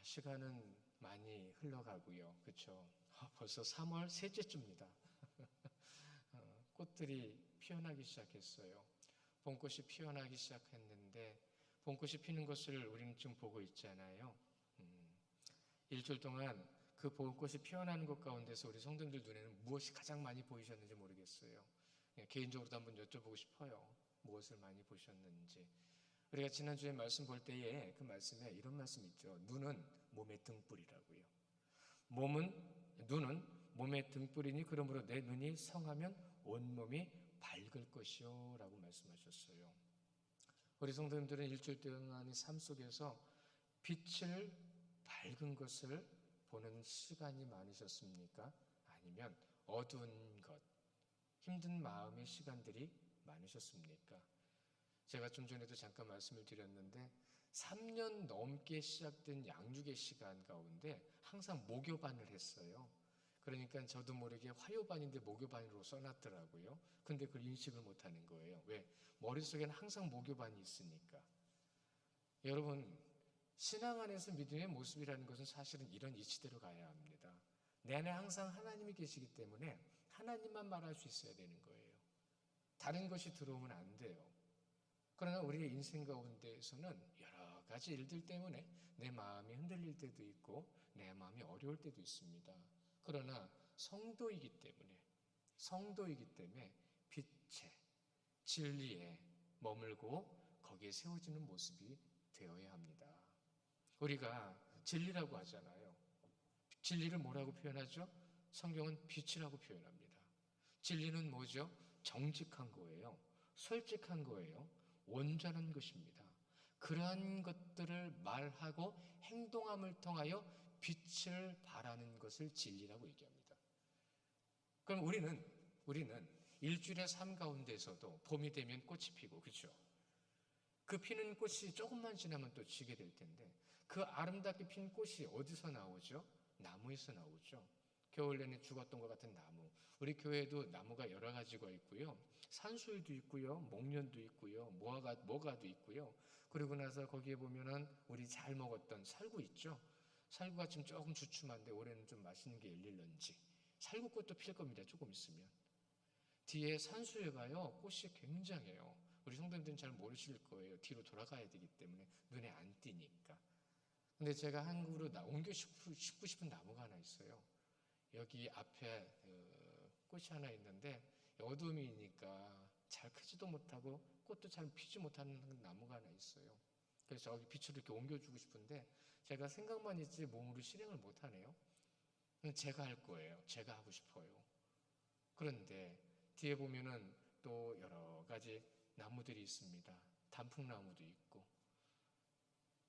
시간은 많이 흘러가고요. 그렇죠? 벌써 3월 셋째 주입니다. 꽃들이 피어나기 시작했어요. 봄꽃이 피어나기 시작했는데 봄꽃이 피는 것을 우리는 지금 보고 있잖아요. 일주일 동안 그 봄꽃이 피어나는 것 가운데서 우리 성도님들 눈에는 무엇이 가장 많이 보이셨는지 모르겠어요. 개인적으로도 한번 여쭤보고 싶어요. 무엇을 많이 보셨는지. 우리가 지난주에 말씀 볼 때에 그 말씀에 이런 말씀이 있죠. 눈은 몸의 등불이라고요. 눈은 몸의 등불이니 그러므로 내 눈이 성하면 온몸이 밝을 것이요 라고 말씀하셨어요. 우리 성도님들은 일주일 동안의 삶 속에서 빛을 밝은 것을 보는 시간이 많으셨습니까? 아니면 어두운 것, 힘든 마음의 시간들이 많으셨습니까? 제가 좀 전에도 잠깐 말씀을 드렸는데 3년 넘게 시작된 양육의 시간 가운데 항상 모교반을 했어요. 그러니까 저도 모르게 화요반인데 모교반으로 써놨더라고요. 근데 그걸 인식을 못하는 거예요. 왜? 머릿속에는 항상 모교반이 있으니까. 여러분, 신앙 안에서 믿음의 모습이라는 것은 사실은 이런 이치대로 가야 합니다. 내 안에 항상 하나님이 계시기 때문에 하나님만 말할 수 있어야 되는 거예요. 다른 것이 들어오면 안 돼요. 그러나 우리의 인생 가운데에서는 여러 가지 일들 때문에 내 마음이 흔들릴 때도 있고 내 마음이 어려울 때도 있습니다. 그러나 성도이기 때문에 빛에 진리에 머물고 거기에 세워지는 모습이 되어야 합니다. 우리가 진리라고 하잖아요. 진리를 뭐라고 표현하죠? 성경은 빛이라고 표현합니다. 진리는 뭐죠? 정직한 거예요. 솔직한 거예요. 온전한 것입니다. 그러한 것들을 말하고 행동함을 통하여 빛을 발하는 것을 진리라고 얘기합니다. 그럼 우리는 일주일의 삶 가운데서도 봄이 되면 꽃이 피고, 그렇죠? 그 피는 꽃이 조금만 지나면 또 지게 될 텐데 그 아름답게 핀 꽃이 어디서 나오죠? 나무에서 나오죠. 겨울 내내 죽었던 것 같은 나무. 우리 교회에도 나무가 여러 가지가 있고요. 산수유도 있고요. 목련도 있고요. 모가도 있고요. 그리고 나서 거기에 보면은 우리 잘 먹었던 살구 있죠. 살구가 지금 조금 주춤한데 올해는 좀 맛있는 게 열릴런지 살구꽃도 필 겁니다. 조금 있으면. 뒤에 산수유가요. 꽃이 굉장해요. 우리 성도님들은 잘 모르실 거예요. 뒤로 돌아가야 되기 때문에 눈에 안 띄니까. 근데 제가 한국으로 옮겨 심고 싶은 나무가 하나 있어요. 여기 앞에 꽃이 하나 있는데 어둠이니까 잘 크지도 못하고 꽃도 잘 피지 못하는 나무가 하나 있어요. 그래서 저기 빛으로 이렇게 옮겨주고 싶은데 제가 생각만 있지 몸으로 실행을 못하네요. 제가 할 거예요. 제가 하고 싶어요. 그런데 뒤에 보면은 또 여러 가지 나무들이 있습니다. 단풍나무도 있고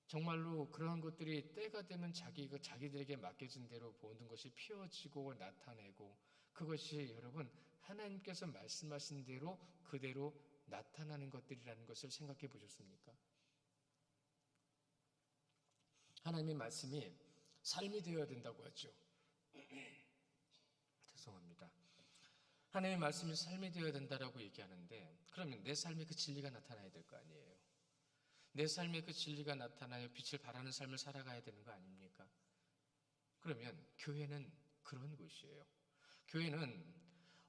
정말로 그러한 것들이 때가 되면 자기들에게 맡겨진 대로 모든 것이 피어지고 나타내고 그것이 여러분 하나님께서 말씀하신 대로 그대로 나타나는 것들이라는 것을 생각해 보셨습니까? 하나님의 말씀이 삶이 되어야 된다고 하죠. 죄송합니다. 하나님의 말씀이 삶이 되어야 된다라고 얘기하는데 그러면 내 삶에 그 진리가 나타나야 될 거 아니에요. 내 삶에 그 진리가 나타나요. 빛을 발하는 삶을 살아가야 되는 거 아닙니까? 그러면 교회는 그런 곳이에요. 교회는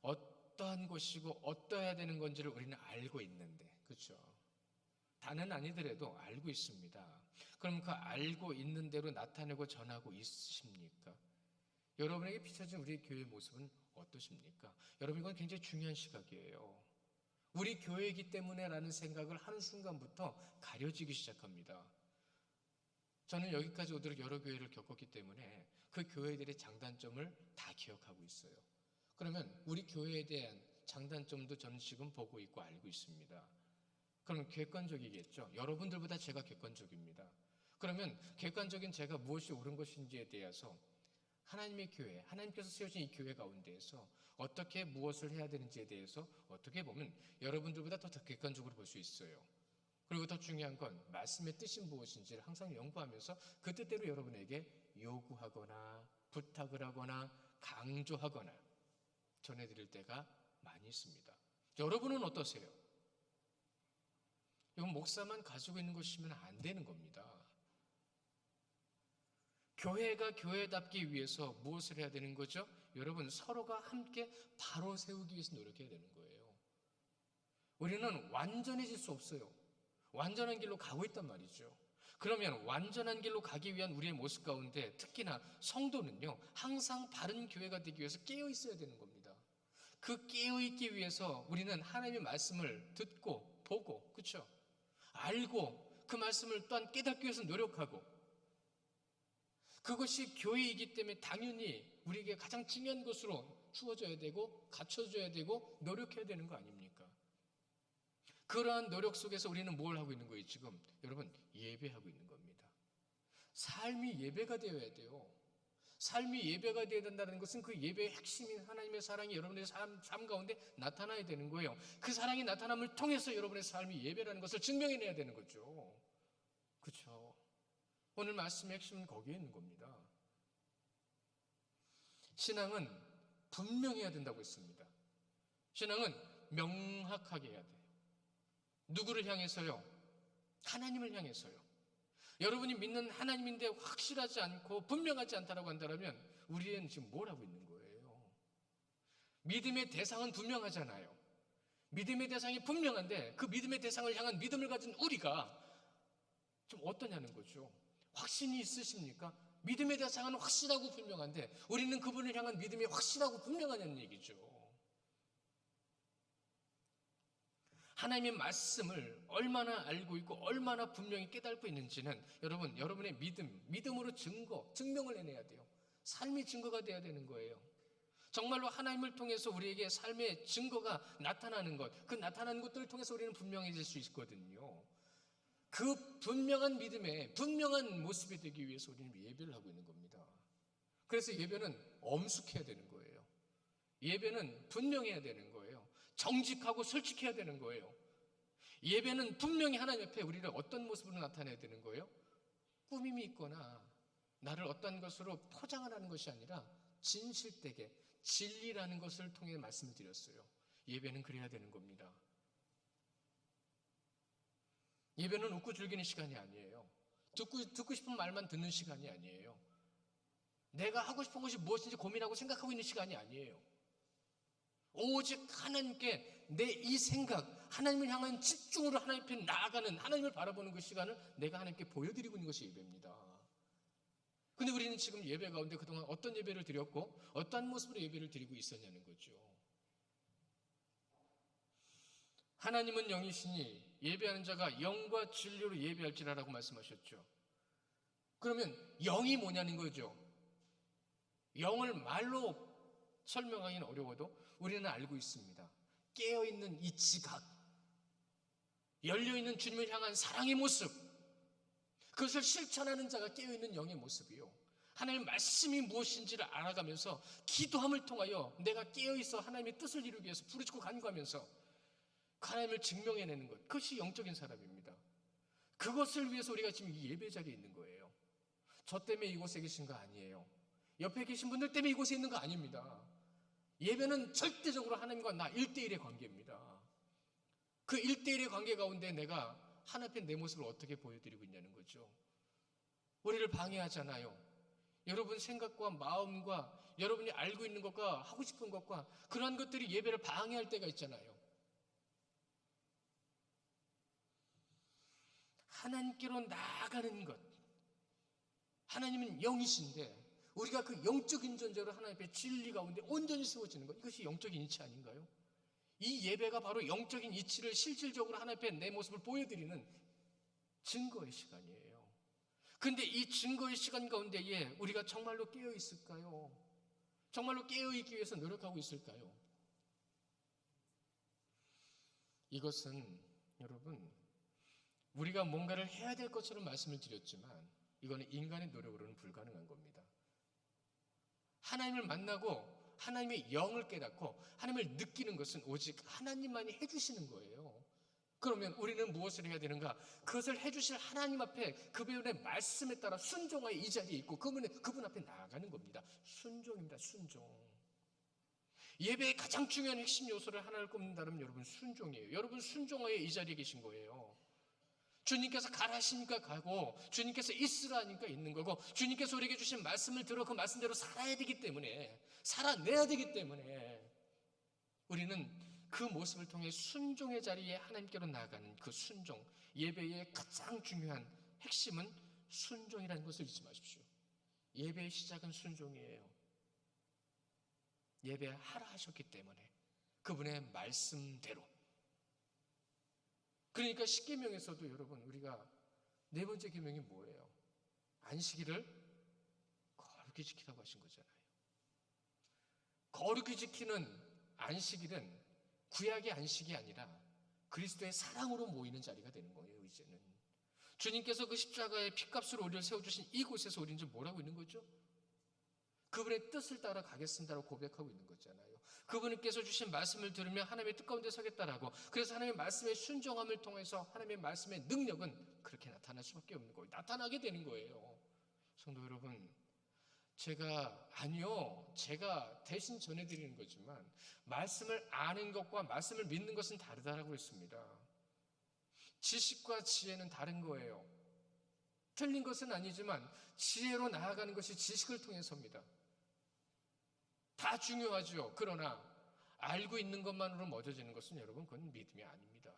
어떠한 곳이고 어떠해야 되는 건지를 우리는 알고 있는데, 그렇죠? 다는 아니더라도 알고 있습니다. 그럼 그 알고 있는 대로 나타내고 전하고 있으십니까? 여러분에게 비춰진 우리 교회의 모습은 어떠십니까? 여러분 이건 굉장히 중요한 시각이에요. 우리 교회이기 때문에 라는 생각을 하는 순간부터 가려지기 시작합니다. 저는 여기까지 오도록 여러 교회를 겪었기 때문에 그 교회들의 장단점을 다 기억하고 있어요. 그러면 우리 교회에 대한 장단점도 저는 지금 보고 있고 알고 있습니다. 그럼 객관적이겠죠. 여러분들보다 제가 객관적입니다. 그러면 객관적인 제가 무엇이 옳은 것인지에 대해서 하나님의 교회, 하나님께서 세우신 이 교회 가운데에서 어떻게 무엇을 해야 되는지에 대해서 어떻게 보면 여러분들보다 더 객관적으로 볼 수 있어요. 그리고 더 중요한 건 말씀의 뜻이 무엇인지를 항상 연구하면서 그 뜻대로 여러분에게 요구하거나 부탁을 하거나 강조하거나 전해드릴 때가 많이 있습니다. 여러분은 어떠세요? 이건 목사만 가지고 있는 것이면 안 되는 겁니다. 교회가 교회답기 위해서 무엇을 해야 되는 거죠? 여러분, 서로가 함께 바로 세우기 위해서 노력해야 되는 거예요. 우리는 완전해질 수 없어요. 완전한 길로 가고 있단 말이죠. 그러면 완전한 길로 가기 위한 우리의 모습 가운데 특히나 성도는요, 항상 바른 교회가 되기 위해서 깨어 있어야 되는 겁니다. 그 깨어 있기 위해서 우리는 하나님의 말씀을 듣고 보고, 그렇죠? 알고 그 말씀을 또한 깨닫기 위해서 노력하고, 그것이 교회이기 때문에 당연히 우리에게 가장 중요한 것으로 주어져야 되고 갖춰져야 되고 노력해야 되는 거 아닙니까? 그러한 노력 속에서 우리는 뭘 하고 있는 거예요 지금? 여러분, 예배하고 있는 겁니다. 삶이 예배가 되어야 돼요. 삶이 예배가 되어야 된다는 것은 그 예배의 핵심인 하나님의 사랑이 여러분의 삶 가운데 나타나야 되는 거예요. 그 사랑이 나타남을 통해서 여러분의 삶이 예배라는 것을 증명해내야 되는 거죠. 그렇죠? 오늘 말씀의 핵심은 거기에 있는 겁니다. 신앙은 분명해야 된다고 했습니다. 신앙은 명확하게 해야 돼요. 누구를 향해서요? 하나님을 향해서요. 여러분이 믿는 하나님인데 확실하지 않고 분명하지 않다라고 한다면 우리는 지금 뭘 하고 있는 거예요? 믿음의 대상은 분명하잖아요. 믿음의 대상이 분명한데 그 믿음의 대상을 향한 믿음을 가진 우리가 좀 어떠냐는 거죠. 확신이 있으십니까? 믿음의 대상은 확실하고 분명한데 우리는 그분을 향한 믿음이 확실하고 분명하냐는 얘기죠. 하나님의 말씀을 얼마나 알고 있고 얼마나 분명히 깨닫고 있는지는 여러분, 여러분의 믿음으로 증명을 해내야 돼요. 삶의 증거가 돼야 되는 거예요. 정말로 하나님을 통해서 우리에게 삶의 증거가 나타나는 것, 그 나타나는 것들을 통해서 우리는 분명해질 수 있거든요. 그 분명한 믿음의 분명한 모습이 되기 위해서 우리는 예배를 하고 있는 겁니다. 그래서 예배는 엄숙해야 되는 거예요. 예배는 분명해야 되는 거예요. 정직하고 솔직해야 되는 거예요. 예배는 분명히 하나님 앞에 우리를 어떤 모습으로 나타내야 되는 거예요? 꾸밈이 있거나 나를 어떤 것으로 포장을 하는 것이 아니라 진실되게 진리라는 것을 통해 말씀을 드렸어요. 예배는 그래야 되는 겁니다. 예배는 웃고 즐기는 시간이 아니에요. 듣고 싶은 말만 듣는 시간이 아니에요. 내가 하고 싶은 것이 무엇인지 고민하고 생각하고 있는 시간이 아니에요. 오직 하나님께 내 이 생각, 하나님을 향한 집중으로 하나님 앞에 나아가는, 하나님을 바라보는 그 시간을 내가 하나님께 보여드리고 있는 것이 예배입니다. 근데 우리는 지금 예배 가운데 그동안 어떤 예배를 드렸고 어떠한 모습으로 예배를 드리고 있었냐는 거죠. 하나님은 영이시니 예배하는 자가 영과 진리로 예배할지라라고 말씀하셨죠. 그러면 영이 뭐냐는 거죠. 영을 말로 설명하기는 어려워도 우리는 알고 있습니다. 깨어있는 이 지각, 열려있는 주님을 향한 사랑의 모습, 그것을 실천하는 자가 깨어있는 영의 모습이요. 하나님의 말씀이 무엇인지를 알아가면서 기도함을 통하여 내가 깨어있어 하나님의 뜻을 이루기 위해서 부르짖고 간구하면서 하나님을 증명해내는 것, 그것이 영적인 사람입니다. 그것을 위해서 우리가 지금 이 예배 자리에 있는 거예요. 저 때문에 이곳에 계신 거 아니에요. 옆에 계신 분들 때문에 이곳에 있는 거 아닙니다. 예배는 절대적으로 하나님과 나 1대1의 관계입니다. 그 1대1의 관계 가운데 내가 하나님 앞에 내 모습을 어떻게 보여드리고 있냐는 거죠. 우리를 방해하잖아요. 여러분 생각과 마음과 여러분이 알고 있는 것과 하고 싶은 것과 그런 것들이 예배를 방해할 때가 있잖아요. 하나님께로 나아가는 것, 하나님은 영이신데 우리가 그 영적인 존재로 하나님 앞에 진리 가운데 온전히 세워지는 것, 이것이 영적인 이치 아닌가요? 이 예배가 바로 영적인 이치를 실질적으로 하나님 앞에 내 모습을 보여드리는 증거의 시간이에요. 그런데 이 증거의 시간 가운데에 우리가 정말로 깨어 있을까요? 정말로 깨어 있기 위해서 노력하고 있을까요? 이것은 여러분, 우리가 뭔가를 해야 될 것처럼 말씀을 드렸지만 이거는 인간의 노력으로는 불가능한 겁니다. 하나님을 만나고 하나님의 영을 깨닫고 하나님을 느끼는 것은 오직 하나님만이 해주시는 거예요. 그러면 우리는 무엇을 해야 되는가? 그것을 해주실 하나님 앞에 그분의 말씀에 따라 순종하여 이 자리에 있고 그분 앞에 나아가는 겁니다. 순종입니다. 순종. 예배의 가장 중요한 핵심 요소를 하나를 꼽는다면 여러분 순종이에요. 여러분 순종하여 이 자리에 계신 거예요. 주님께서 가라 하시니까 가고, 주님께서 있으라 하니까 있는 거고, 주님께서 우리에게 주신 말씀을 들어 그 말씀대로 살아야 되기 때문에, 살아내야 되기 때문에 우리는 그 모습을 통해 순종의 자리에 하나님께로 나아가는 그 순종, 예배의 가장 중요한 핵심은 순종이라는 것을 잊지 마십시오. 예배의 시작은 순종이에요. 예배하라 하셨기 때문에 그분의 말씀대로. 그러니까 십계명에서도 여러분, 우리가 네 번째 계명이 뭐예요? 안식일을 거룩히 지키라고 하신 거잖아요. 거룩히 지키는 안식일은 구약의 안식이 아니라 그리스도의 사랑으로 모이는 자리가 되는 거예요. 이제는 주님께서 그 십자가의 피값으로 우리를 세워주신 이곳에서 우리는 지금 뭐라고 있는 거죠? 그분의 뜻을 따라 가겠습니다라고 고백하고 있는 거잖아요. 그분께서 주신 말씀을 들으며 하나님의 뜻 가운데 서겠다라고. 그래서 하나님의 말씀의 순종함을 통해서 하나님의 말씀의 능력은 그렇게 나타날 수밖에 없는 거예요. 나타나게 되는 거예요. 성도 여러분, 제가 대신 전해드리는 거지만 말씀을 아는 것과 말씀을 믿는 것은 다르다라고 했습니다. 지식과 지혜는 다른 거예요. 틀린 것은 아니지만 지혜로 나아가는 것이 지식을 통해서입니다. 다 중요하죠. 그러나 알고 있는 것만으로 멎어지는 것은 여러분, 그건 믿음이 아닙니다.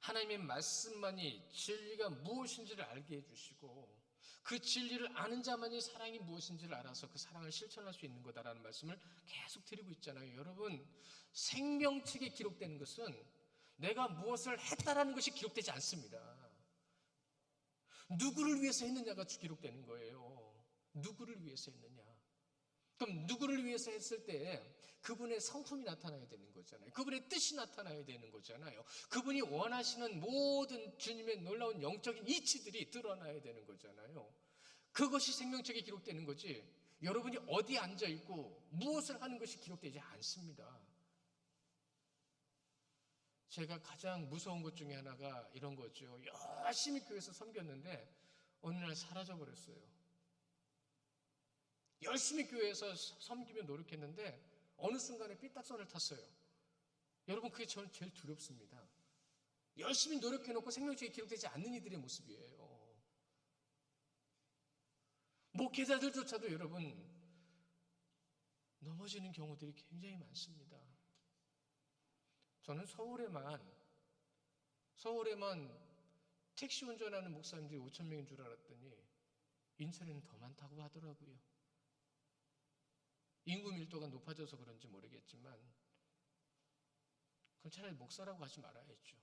하나님의 말씀만이 진리가 무엇인지를 알게 해주시고, 그 진리를 아는 자만이 사랑이 무엇인지를 알아서 그 사랑을 실천할 수 있는 거다라는 말씀을 계속 드리고 있잖아요. 여러분, 생명책에 기록되는 것은 내가 무엇을 했다라는 것이 기록되지 않습니다. 누구를 위해서 했느냐가 기록되는 거예요. 누구를 위해서 했느냐. 그럼 누구를 위해서 했을 때 그분의 성품이 나타나야 되는 거잖아요. 그분의 뜻이 나타나야 되는 거잖아요. 그분이 원하시는 모든 주님의 놀라운 영적인 이치들이 드러나야 되는 거잖아요. 그것이 생명책에 기록되는 거지, 여러분이 어디 앉아있고 무엇을 하는 것이 기록되지 않습니다. 제가 가장 무서운 것 중에 하나가 이런 거죠. 열심히 교회에서 섬겼는데 어느 날 사라져버렸어요. 열심히 교회에서 섬기며 노력했는데 어느 순간에 삐딱선을 탔어요. 여러분, 그게 저는 제일 두렵습니다. 열심히 노력해놓고 생명책에 기록되지 않는 이들의 모습이에요. 목회자들조차도 여러분, 넘어지는 경우들이 굉장히 많습니다. 저는 서울에만 택시 운전하는 목사님들이 5천 명인 줄 알았더니 인천에는 더 많다고 하더라고요. 인구 밀도가 높아져서 그런지 모르겠지만 그럼 차라리 목사라고 하지 말아야죠.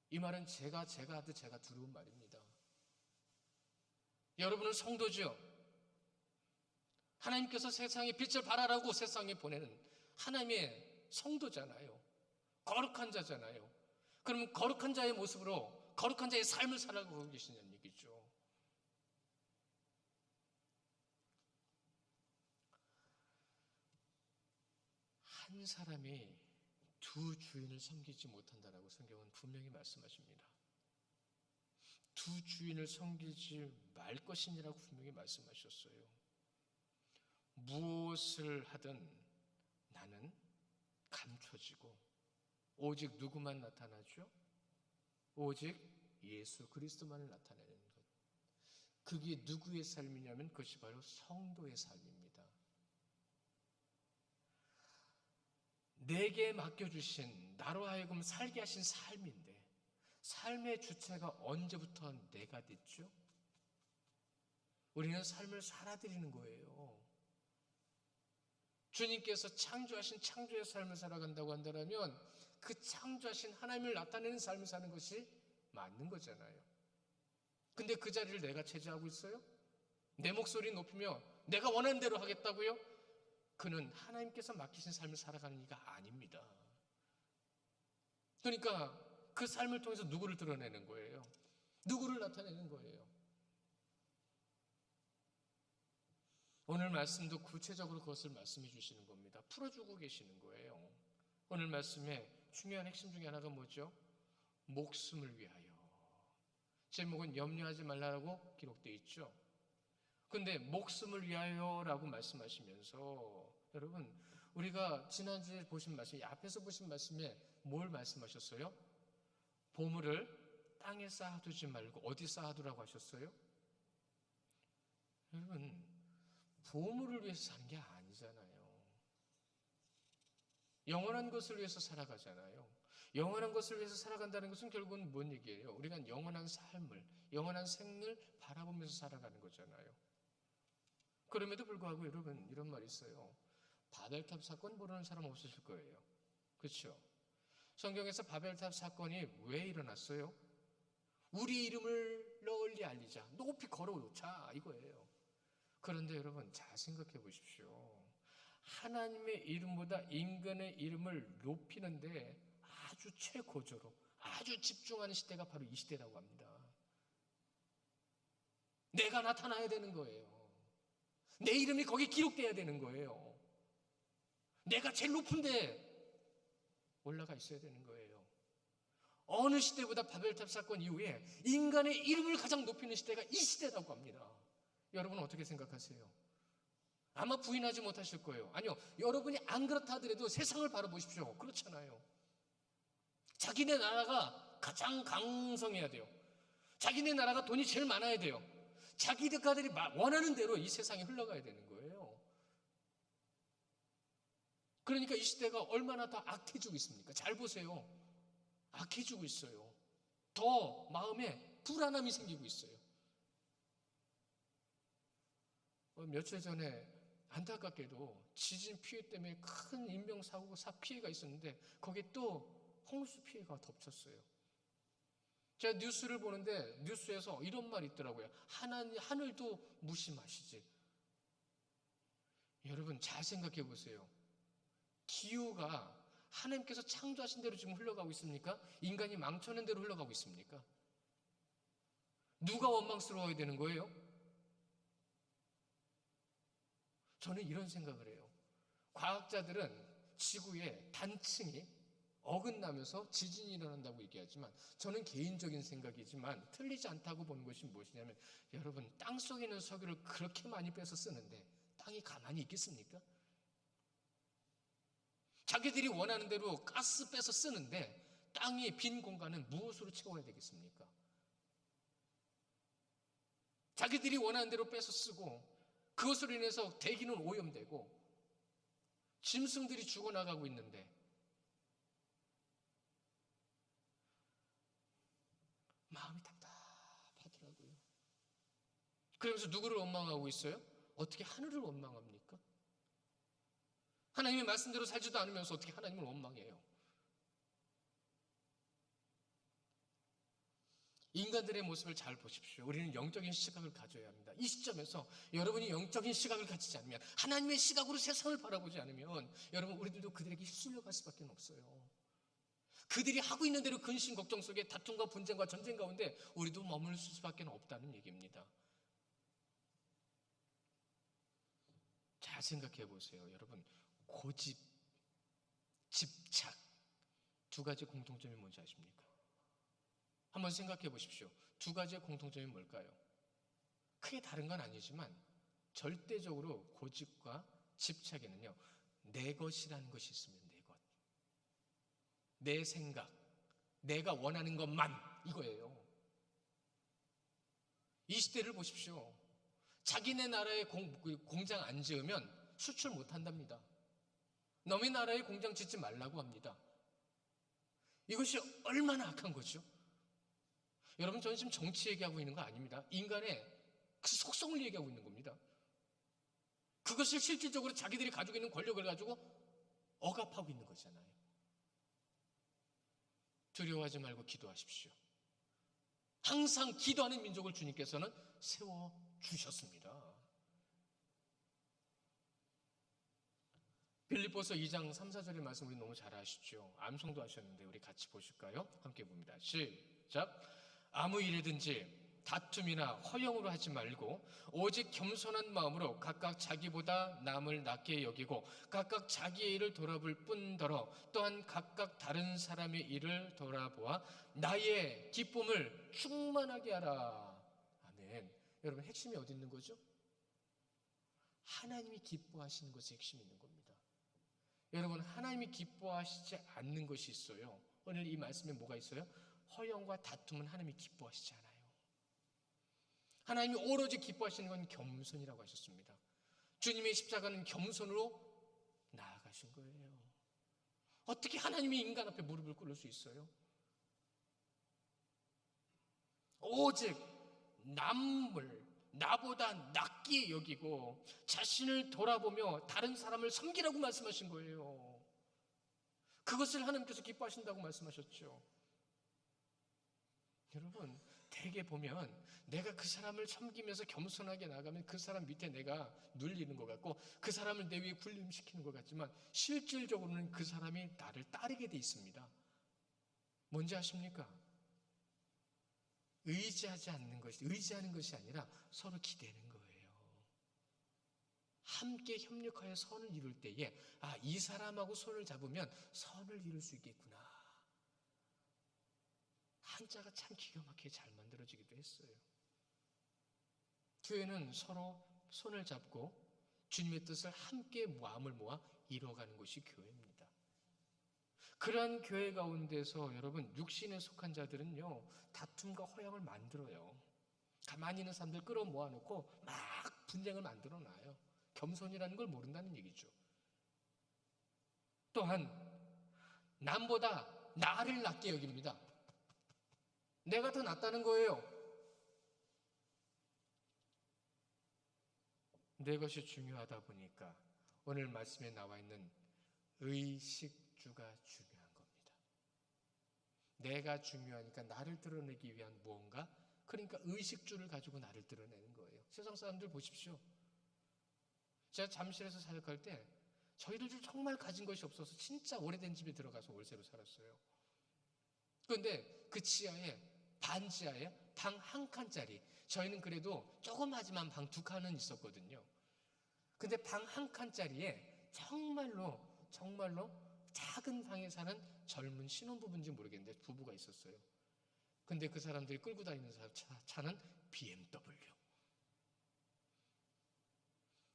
이 말은 제가 하듯 제가 두려운 말입니다. 여러분은 성도죠. 하나님께서 세상에 빛을 발하라고 세상에 보내는 하나님의 성도잖아요. 거룩한 자잖아요. 그러면 거룩한 자의 모습으로 거룩한 자의 삶을 살아가고 계시냐는 얘기죠. 한 사람이 두 주인을 섬기지 못한다라고 성경은 분명히 말씀하십니다. 두 주인을 섬기지 말 것이니라고 분명히 말씀하셨어요. 무엇을 하든 나는 감춰지고 오직 누구만 나타나죠? 오직 예수 그리스도만을 나타내는 것. 그게 누구의 삶이냐면 그것이 바로 성도의 삶입니다. 내게 맡겨주신, 나로 하여금 살게 하신 삶인데 삶의 주체가 언제부터 내가 됐죠? 우리는 삶을 살아드리는 거예요. 주님께서 창조하신 창조의 삶을 살아간다고 한다면 그 창조하신 하나님을 나타내는 삶을 사는 것이 맞는 거잖아요. 근데 그 자리를 내가 차지하고 있어요? 내 목소리 높이며 내가 원하는 대로 하겠다고요? 그는 하나님께서 맡기신 삶을 살아가는 이가 아닙니다. 그러니까 그 삶을 통해서 누구를 드러내는 거예요? 누구를 나타내는 거예요? 오늘 말씀도 구체적으로 그것을 말씀해 주시는 겁니다. 풀어주고 계시는 거예요. 오늘 말씀의 중요한 핵심 중에 하나가 뭐죠? 목숨을 위하여. 제목은 염려하지 말라고 기록되어 있죠. 근데 목숨을 위하여라고 말씀하시면서 여러분, 우리가 지난주에 보신 말씀, 앞에서 보신 말씀에 뭘 말씀하셨어요? 보물을 땅에 쌓아두지 말고 어디 쌓아두라고 하셨어요? 여러분, 보물을 위해서 사는 게 아니잖아요. 영원한 것을 위해서 살아가잖아요. 영원한 것을 위해서 살아간다는 것은 결국은 뭔 얘기예요? 우리가 영원한 삶을, 영원한 생을 바라보면서 살아가는 거잖아요. 그럼에도 불구하고 여러분, 이런 말이 있어요. 바벨탑 사건 모르는 사람 없으실 거예요. 그렇죠? 성경에서 바벨탑 사건이 왜 일어났어요? 우리 이름을 널리 알리자, 높이 걸어놓자, 이거예요. 그런데 여러분, 잘 생각해 보십시오. 하나님의 이름보다 인간의 이름을 높이는데 아주 최고조로, 아주 집중하는 시대가 바로 이 시대라고 합니다. 내가 나타나야 되는 거예요. 내 이름이 거기 기록돼야 되는 거예요. 내가 제일 높은 데 올라가 있어야 되는 거예요. 어느 시대보다 바벨탑 사건 이후에 인간의 이름을 가장 높이는 시대가 이 시대라고 합니다. 여러분은 어떻게 생각하세요? 아마 부인하지 못하실 거예요. 아니요, 여러분이 안 그렇다 하더라도 세상을 바라보십시오. 그렇잖아요. 자기네 나라가 가장 강성해야 돼요. 자기네 나라가 돈이 제일 많아야 돼요. 자기들이 원하는 대로 이 세상이 흘러가야 되는 거예요. 그러니까 이 시대가 얼마나 더 악해지고 있습니까? 잘 보세요. 악해지고 있어요. 더 마음에 불안함이 생기고 있어요. 며칠 전에 안타깝게도 지진 피해 때문에 큰 인명사고 피해가 있었는데 거기에 또 홍수 피해가 덮쳤어요. 제가 뉴스를 보는데 뉴스에서 이런 말이 있더라고요. 하늘도 무심하시지. 여러분 잘 생각해 보세요. 기후가 하나님께서 창조하신 대로 지금 흘러가고 있습니까? 인간이 망쳐낸 대로 흘러가고 있습니까? 누가 원망스러워야 되는 거예요? 저는 이런 생각을 해요. 과학자들은 지구의 단층이 어긋나면서 지진이 일어난다고 얘기하지만 저는 개인적인 생각이지만 틀리지 않다고 보는 것이 무엇이냐면 여러분 땅속에 있는 석유를 그렇게 많이 빼서 쓰는데 땅이 가만히 있겠습니까? 자기들이 원하는 대로 가스 빼서 쓰는데 땅이 빈 공간은 무엇으로 채워야 되겠습니까? 자기들이 원하는 대로 빼서 쓰고 그것으로 인해서 대기는 오염되고 짐승들이 죽어나가고 있는데 마음이 답답하더라고요. 그러면서 누구를 원망하고 있어요? 어떻게 하늘을 원망합니까? 하나님의 말씀대로 살지도 않으면서 어떻게 하나님을 원망해요? 인간들의 모습을 잘 보십시오. 우리는 영적인 시각을 가져야 합니다. 이 시점에서 여러분이 영적인 시각을 가지지 않으면 하나님의 시각으로 세상을 바라보지 않으면 여러분 우리들도 그들에게 휩쓸려 갈 수밖에 없어요. 그들이 하고 있는 대로 근심 걱정 속에 다툼과 분쟁과 전쟁 가운데 우리도 머물 수밖에 없다는 얘기입니다. 잘 생각해 보세요. 여러분 고집, 집착 두 가지 공통점이 뭔지 아십니까? 한번 생각해 보십시오. 두 가지의 공통점이 뭘까요? 크게 다른 건 아니지만 절대적으로 고집과 집착에는요 내 것이라는 것이 있으면 내 것, 내 생각, 내가 원하는 것만 이거예요. 이 시대를 보십시오. 자기네 나라에 공장 안 지으면 수출 못 한답니다. 너희 나라에 공장 짓지 말라고 합니다. 이것이 얼마나 악한 거죠? 여러분 저는 지금 정치 얘기하고 있는 거 아닙니다. 인간의 그 속성을 얘기하고 있는 겁니다. 그것을 실질적으로 자기들이 가지고 있는 권력을 가지고 억압하고 있는 거잖아요. 두려워하지 말고 기도하십시오. 항상 기도하는 민족을 주님께서는 세워주셨습니다. 빌립보서 2장 3, 4절의 말씀 우리 너무 잘 아시죠? 암송도 하셨는데 우리 같이 보실까요? 함께 봅니다. 시작. 아무 일이든지 다툼이나 허영으로 하지 말고 오직 겸손한 마음으로 각각 자기보다 남을 낮게 여기고 각각 자기의 일을 돌아볼 뿐더러 또한 각각 다른 사람의 일을 돌아보아 나의 기쁨을 충만하게 하라. 아멘. 여러분 핵심이 어디 있는 거죠? 하나님이 기뻐하시는 것에 핵심이 있는 겁니다. 여러분, 하나님이 기뻐하시지 않는 것이 있어요. 오늘 이 말씀에 뭐가 있어요? 허영과 다툼은 하나님이 기뻐하시지 않아요. 하나님이 오로지 기뻐하시는 건 겸손이라고 하셨습니다. 주님의 십자가는 겸손으로 나아가신 거예요. 어떻게 하나님이 인간 앞에 무릎을 꿇을 수 있어요? 오직 남을 나보다 낫게 여기고 자신을 돌아보며 다른 사람을 섬기라고 말씀하신 거예요. 그것을 하나님께서 기뻐하신다고 말씀하셨죠. 여러분, 대개 보면 내가 그 사람을 섬기면서 겸손하게 나가면 그 사람 밑에 내가 눌리는 것 같고 그 사람을 내 위에 군림시키는 것 같지만 실질적으로는 그 사람이 나를 따르게 돼 있습니다. 뭔지 아십니까? 의지하는 것이 아니라 서로 기대는 거예요. 함께 협력하여 선을 이룰 때에 이 사람하고 손을 잡으면 선을 이룰 수 있겠구나. 한자가 참 기가 막히게 잘 만들어지기도 했어요. 교회는 서로 손을 잡고 주님의 뜻을 함께 마음을 모아 이뤄가는 것이 교회입니다. 그러한 교회 가운데서 여러분, 육신에 속한 자들은요, 다툼과 허영을 만들어요. 가만히 있는 사람들 끌어모아 놓고 막 분쟁을 만들어 놔요. 겸손이라는 걸 모른다는 얘기죠. 또한 남보다 나를 낫게 여깁니다. 내가 더 낫다는 거예요. 내 것이 중요하다 보니까 오늘 말씀에 나와 있는 의식주가 중요한 겁니다. 내가 중요하니까 나를 드러내기 위한 무언가, 그러니까 의식주를 가지고 나를 드러내는 거예요. 세상 사람들 보십시오. 제가 잠실에서 사역할 때 저희들 중 정말 가진 것이 없어서 진짜 오래된 집에 들어가서 월세로 살았어요. 그런데 그 지하에, 반지하에 방 한 칸짜리, 저희는 그래도 조그마지만 방 2칸은 있었거든요. 근데 방 한 칸짜리에 정말로 작은 방에 사는 젊은 신혼부부인지 모르겠는데 부부가 있었어요. 근데 그 사람들이 끌고 다니는 차는 BMW.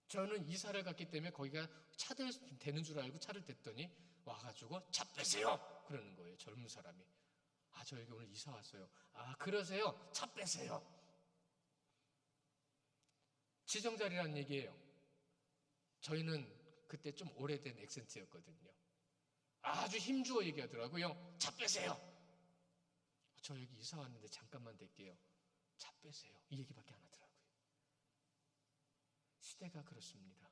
저는 이사를 갔기 때문에 거기가 차들 되는 줄 알고 차를 댔더니 와가지고 차 빼세요! 그러는 거예요, 젊은 사람이. 저 여기 오늘 이사 왔어요. 그러세요? 차 빼세요. 지정자리라는 얘기예요. 저희는 그때 좀 오래된 액센트였거든요. 아주 힘주어 얘기하더라고요. 차 빼세요. 저 여기 이사 왔는데 잠깐만 댈게요. 차 빼세요. 이 얘기밖에 안 하더라고요. 시대가 그렇습니다.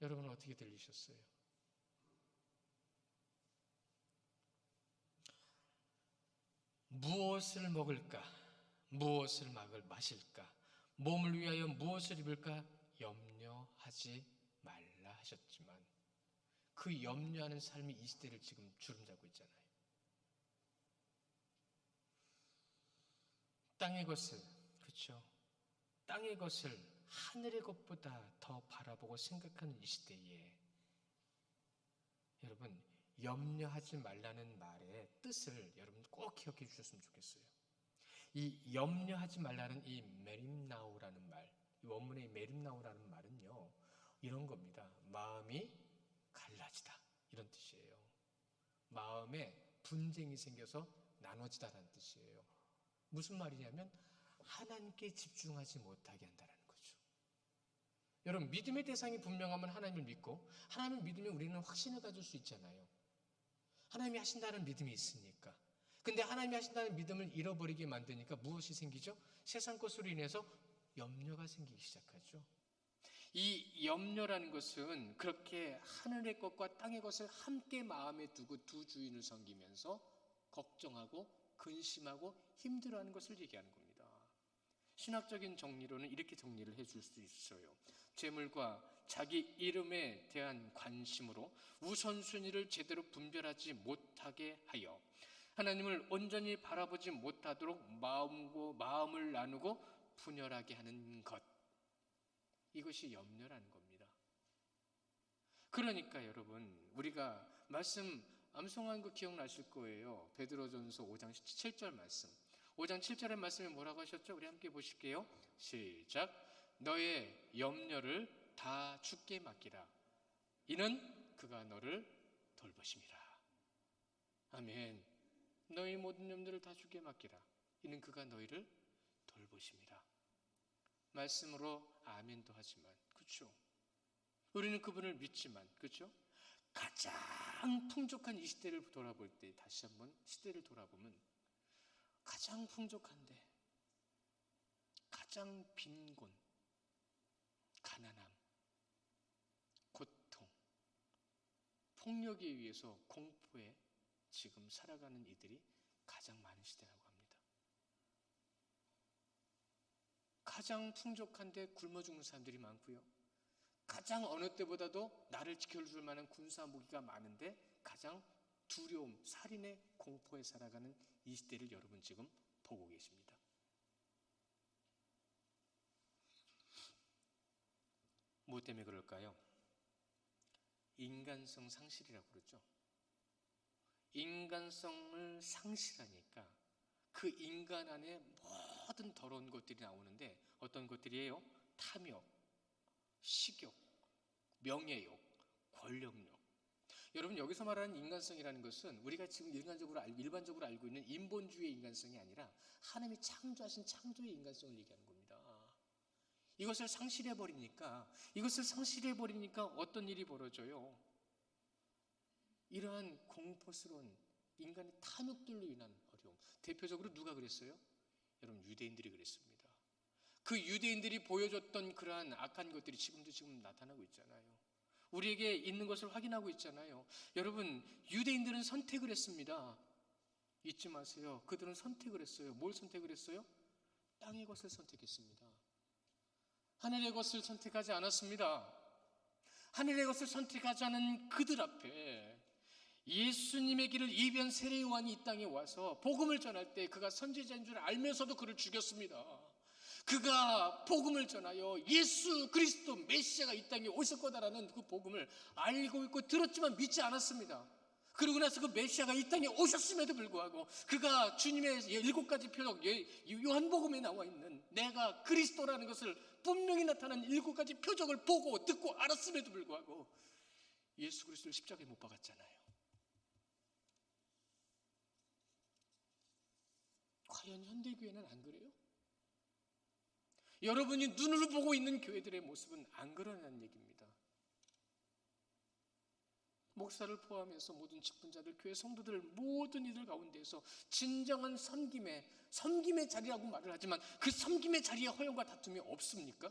여러분은 어떻게 들리셨어요? 무엇을 먹을까? 무엇을 마실까? 몸을 위하여 무엇을 입을까? 염려하지 말라 하셨지만 그 염려하는 삶이 이 시대를 지금 주름잡고 있잖아요. 땅의 것을, 그렇죠? 땅의 것을 하늘의 것보다 더 바라보고 생각하는 이 시대에 여러분, 염려하지 말라는 말의 뜻을 여러분 꼭 기억해 주셨으면 좋겠어요. 이 염려하지 말라는 이 메림나우라는 말, 이 원문의 메림나우라는 말은요, 이런 겁니다. 마음이 갈라지다, 이런 뜻이에요. 마음에 분쟁이 생겨서 나눠지다라는 뜻이에요. 무슨 말이냐면 하나님께 집중하지 못하게 한다는 거죠. 여러분, 믿음의 대상이 분명하면 하나님을 믿고 하나님을 믿으면 우리는 확신을 가질 수 있잖아요. 하나님이 하신다는 믿음이 있으니까. 근데 하나님이 하신다는 믿음을 잃어버리게 만드니까 무엇이 생기죠? 세상 것으로 인해서 염려가 생기기 시작하죠. 이 염려라는 것은 그렇게 하늘의 것과 땅의 것을 함께 마음에 두고 두 주인을 섬기면서 걱정하고 근심하고 힘들어하는 것을 얘기하는 겁니다. 신학적인 정리로는 이렇게 정리를 해줄 수 있어요. 재물과 자기 이름에 대한 관심으로 우선순위를 제대로 분별하지 못하게 하여 하나님을 온전히 바라보지 못하도록 마음을 나누고 분열하게 하는 것, 이것이 염려라는 겁니다. 그러니까 여러분, 우리가 말씀 암송한 거 기억나실 거예요. 베드로전서 5장 7절 말씀. 5장 7절의 말씀에 뭐라고 하셨죠? 우리 함께 보실게요. 시작. 너의 염려를 다 주께 맡기라. 이는 그가 너를 돌보심이라. 아멘. 너희 모든 염려를 다 주께 맡기라. 이는 그가 너희를 돌보심이라. 말씀으로 아멘도 하지만, 그렇죠? 우리는 그분을 믿지만, 그렇죠? 가장 풍족한 이 시대를 돌아볼 때, 다시 한번 시대를 돌아보면 가장 풍족한데 가장 빈곤, 가난함, 고통, 폭력에 의해서 공포에 지금 살아가는 이들이 가장 많은 시대라고 합니다. 가장 풍족한데 굶어 죽는 사람들이 많고요. 가장 어느 때보다도 나를 지켜줄 만한 군사 무기가 많은데 가장 두려움, 살인의 공포에 살아가는 이 시대를 여러분 지금 보고 계십니다. 무엇 때문에 그럴까요? 인간성 상실이라고 그러죠. 인간성을 상실하니까 그 인간 안에 모든 더러운 것들이 나오는데 어떤 것들이에요? 탐욕, 식욕, 명예욕, 권력욕. 여러분 여기서 말하는 인간성이라는 것은 우리가 지금 일반적으로 알고 있는 인본주의의 인간성이 아니라 하나님이 창조하신 창조의 인간성을 얘기하는 겁니다. 이것을 상실해버리니까 어떤 일이 벌어져요? 이러한 공포스러운 인간의 탐욕들로 인한 어려움. 대표적으로 누가 그랬어요? 여러분 유대인들이 그랬습니다. 그 유대인들이 보여줬던 그러한 악한 것들이 지금 나타나고 있잖아요. 우리에게 있는 것을 확인하고 있잖아요. 여러분 유대인들은 선택을 했습니다. 잊지 마세요. 그들은 선택을 했어요. 뭘 선택을 했어요? 땅의 것을 선택했습니다. 하늘의 것을 선택하지 않았습니다. 하늘의 것을 선택하지 않은 그들 앞에 예수님의 길을 이변 세례 요한이 이 땅에 와서 복음을 전할 때 그가 선지자인 줄 알면서도 그를 죽였습니다. 그가 복음을 전하여 예수 그리스도 메시아가 이 땅에 오실 거다라는 그 복음을 알고 있고 들었지만 믿지 않았습니다. 그러고 나서 그 메시아가 이 땅에 오셨음에도 불구하고 그가 주님의 7가지 표적, 요한복음에 나와 있는 내가 그리스도라는 것을 분명히 나타난 7가지 표적을 보고 듣고 알았음에도 불구하고 예수 그리스도를 십자가에 못 박았잖아요. 과연 현대교회는 안 그래요? 여러분이 눈으로 보고 있는 교회들의 모습은 안 그러냐는 얘기입니다. 목사를 포함해서 모든 직분자들, 교회 성도들 모든 이들 가운데에서 진정한 섬김의 자리라고 말을 하지만 그 섬김의 자리에 허영과 다툼이 없습니까?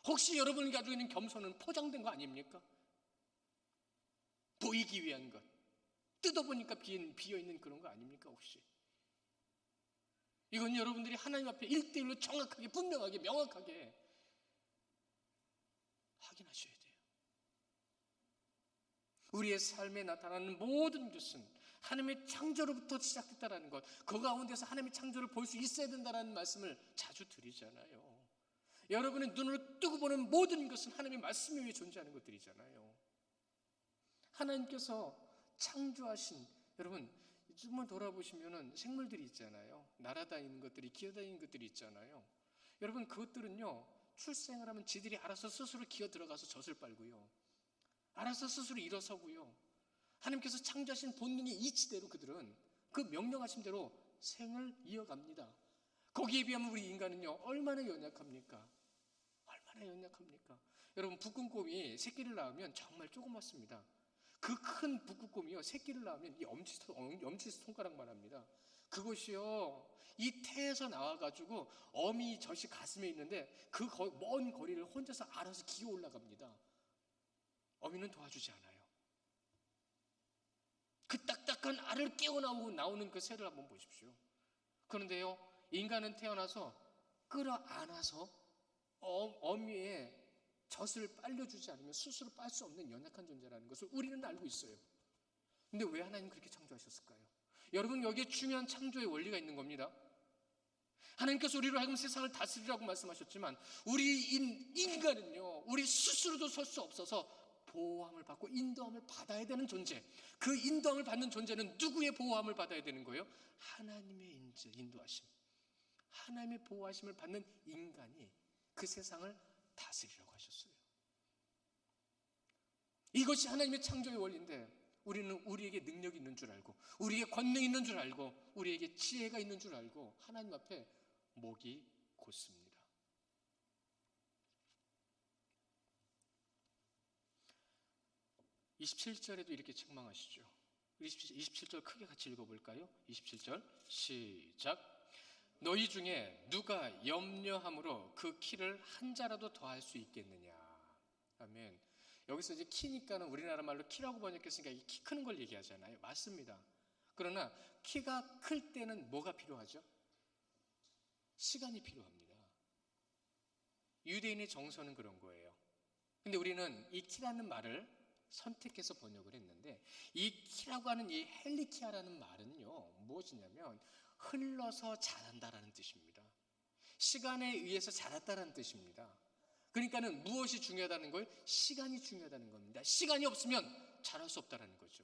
혹시 여러분이 가지고 있는 겸손은 포장된 거 아닙니까? 보이기 위한 것, 뜯어보니까 비어있는 그런 거 아닙니까 혹시? 이건 여러분들이 하나님 앞에 1대1로 정확하게 분명하게 명확하게 확인하셔야 돼요. 우리의 삶에 나타나는 모든 것은 하나님의 창조로부터 시작됐다는 것, 그 가운데서 하나님의 창조를 볼 수 있어야 된다는 말씀을 자주 드리잖아요. 여러분의 눈으로 뜨고 보는 모든 것은 하나님의 말씀 위에 존재하는 것들이잖아요. 하나님께서 창조하신, 여러분 조금만 돌아보시면 생물들이 있잖아요. 날아다니는 것들이, 기어다니는 것들이 있잖아요. 여러분 그것들은요 출생을 하면 지들이 알아서 스스로 기어 들어가서 젖을 빨고요, 알아서 스스로 일어서고요, 하나님께서 창조하신 본능의 이치대로 그들은 그 명령하신 대로 생을 이어갑니다. 거기에 비하면 우리 인간은요 얼마나 연약합니까? 얼마나 연약합니까? 여러분 북극곰이 새끼를 낳으면 정말 조그맣습니다. 그 큰 북극곰이요 새끼를 낳으면 이 엄지 손가락만 합니다. 그것이요 이 태에서 나와가지고 어미 젖이 가슴에 있는데 그 먼 거리를 혼자서 알아서 기어 올라갑니다. 어미는 도와주지 않아요. 그 딱딱한 알을 깨어 나오는 그 새를 한번 보십시오. 그런데요 인간은 태어나서 끌어안아서 어미의 젖을 빨려주지 않으면 스스로 빨 수 없는 연약한 존재라는 것을 우리는 알고 있어요. 근데 왜 하나님 그렇게 창조하셨을까요? 여러분 여기에 중요한 창조의 원리가 있는 겁니다. 하나님께서 우리로 하여금 세상을 다스리라고 말씀하셨지만 우리 인간은요 우리 스스로도 설 수 없어서 보호함을 받고 인도함을 받아야 되는 존재. 그 인도함을 받는 존재는 누구의 보호함을 받아야 되는 거예요? 하나님의 인도하심, 하나님의 보호하심을 받는 인간이 그 세상을 다스리라고 하셨어요. 이것이 하나님의 창조의 원리인데 우리는 우리에게 능력이 있는 줄 알고 우리에게 권능이 있는 줄 알고 우리에게 지혜가 있는 줄 알고 하나님 앞에 목이 곧습니다. 27절에도 이렇게 책망하시죠. 27절 크게 같이 읽어볼까요? 27절 시작. 너희 중에 누가 염려함으로 그 키를 한 자라도 더할 수 있겠느냐. 아멘. 여기서 이제 키니까는 우리나라 말로 키라고 번역했으니까 이 키 크는 걸 얘기하잖아요. 맞습니다. 그러나 키가 클 때는 뭐가 필요하죠? 시간이 필요합니다. 유대인의 정서는 그런 거예요. 근데 우리는 이 키라는 말을 선택해서 번역을 했는데 이 키라고 하는 이 헬리키아라는 말은요 무엇이냐면 흘러서 자란다라는 뜻입니다. 시간에 의해서 자랐다라는 뜻입니다. 그러니까는 무엇이 중요하다는 거예요? 시간이 중요하다는 겁니다. 시간이 없으면 자랄 수 없다는 거죠.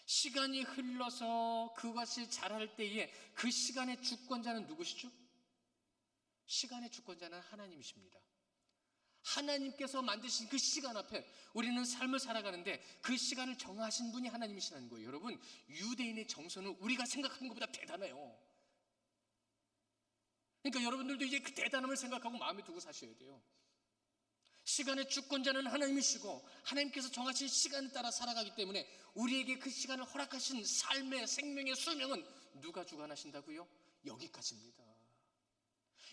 시간이 흘러서 그것이 자랄 때에 그 시간의 주권자는 누구시죠? 시간의 주권자는 하나님이십니다. 하나님께서 만드신 그 시간 앞에 우리는 삶을 살아가는데 그 시간을 정하신 분이 하나님이시라는 거예요. 여러분, 유대인의 정서는 우리가 생각하는 것보다 대단해요. 그러니까 여러분들도 이제 그 대단함을 생각하고 마음에 두고 사셔야 돼요. 시간의 주권자는 하나님이시고 하나님께서 정하신 시간에 따라 살아가기 때문에 우리에게 그 시간을 허락하신 삶의 생명의 수명은 누가 주관하신다고요? 여기까지입니다.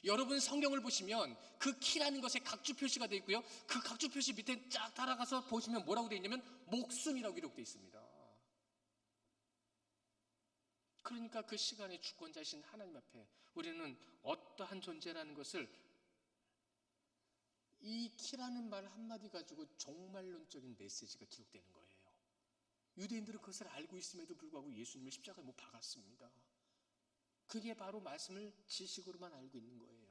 여러분 성경을 보시면 그 키라는 것에 각주 표시가 되어 있고요. 그 각주 표시 밑에 쫙 따라가서 보시면 뭐라고 되어 있냐면 목숨이라고 기록되어 있습니다. 그러니까 그 시간의 주권자이신 하나님 앞에 우리는 어떠한 존재라는 것을 이 키라는 말 한마디 가지고 종말론적인 메시지가 기록되는 거예요. 유대인들은 그것을 알고 있음에도 불구하고 예수님을 십자가에 못 박았습니다. 그게 바로 말씀을 지식으로만 알고 있는 거예요.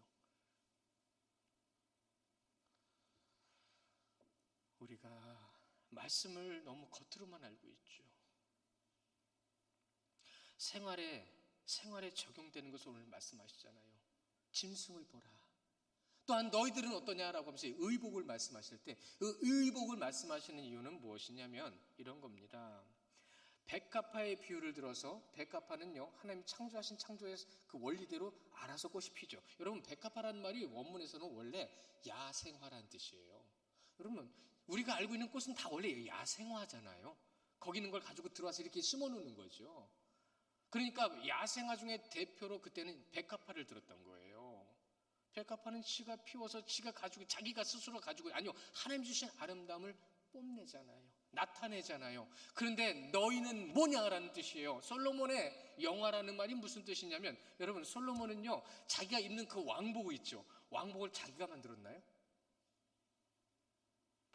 우리가 말씀을 너무 겉으로만 알고 있죠. 생활에 적용되는 것을 오늘 말씀하시잖아요. 짐승을 보라. 또한 너희들은 어떠냐라고 하면서 의복을 말씀하실 때 그 의복을 말씀하시는 이유는 무엇이냐면 이런 겁니다. 백합화의 비유를 들어서 백합화는요 하나님 창조하신 창조의 그 원리대로 알아서 꽃이 피죠. 여러분 백합화라는 말이 원문에서는 원래 야생화라는 뜻이에요. 여러분 우리가 알고 있는 꽃은 다 원래 야생화잖아요. 거기 있는 걸 가지고 들어와서 이렇게 심어놓는 거죠. 그러니까 야생화 중에 대표로 그때는 백합화를 들었던 거예요. 백합화는 지가 피워서 지가 가지고 자기가 스스로 가지고 아니요 하나님 주신 아름다움을 뽐내잖아요. 나타내잖아요. 그런데 너희는 뭐냐라는 뜻이에요. 솔로몬의 영화라는 말이 무슨 뜻이냐면 여러분 솔로몬은요 자기가 입는 그 왕복 있죠. 왕복을 자기가 만들었나요?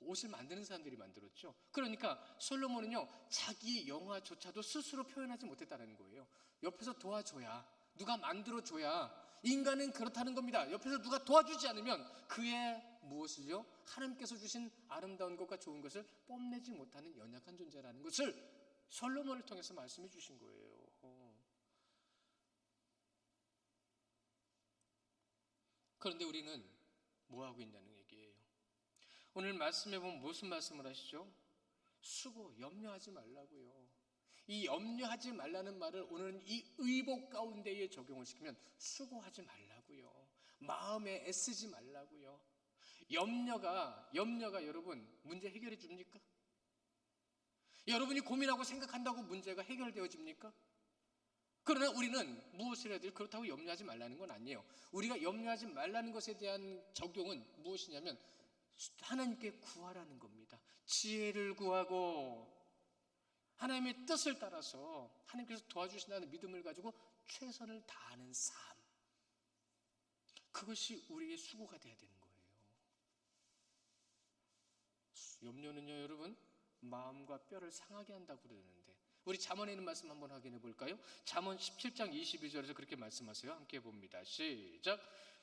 옷을 만드는 사람들이 만들었죠. 그러니까 솔로몬은요 자기 영화조차도 스스로 표현하지 못했다는 거예요. 옆에서 도와줘야 누가 만들어줘야 인간은 그렇다는 겁니다. 옆에서 누가 도와주지 않으면 그의 무엇을요? 하나님께서 주신 아름다운 것과 좋은 것을 뽐내지 못하는 연약한 존재라는 것을 솔로몬을 통해서 말씀해 주신 거예요. 그런데 우리는 뭐 하고 있냐는 얘기예요. 오늘 말씀해 보면 무슨 말씀을 하시죠? 수고, 염려하지 말라고요. 이 염려하지 말라는 말을 오늘은 이 의복 가운데에 적용을 시키면 수고하지 말라고요. 마음에 애쓰지 말라고요. 염려가 여러분 문제 해결해 줍니까? 여러분이 고민하고 생각한다고 문제가 해결되어집니까? 그러나 우리는 무엇을 해야 돼요? 그렇다고 염려하지 말라는 건 아니에요. 우리가 염려하지 말라는 것에 대한 적용은 무엇이냐면 하나님께 구하라는 겁니다. 지혜를 구하고 하나님의 뜻을 따라서 하나님께서 도와주신다는 믿음을 가지고 최선을 다하는 삶. 그것이 우리의 수고가 돼야 되는 거예요. 염려는요 여러분 마음과 뼈를 상하게 한다고 그러는데 우리 잠언에 있는 말씀 한번 확인해 볼까요? 잠언 17장 22절에서 그렇게 말씀하세요. 함께 봅니다. 시작.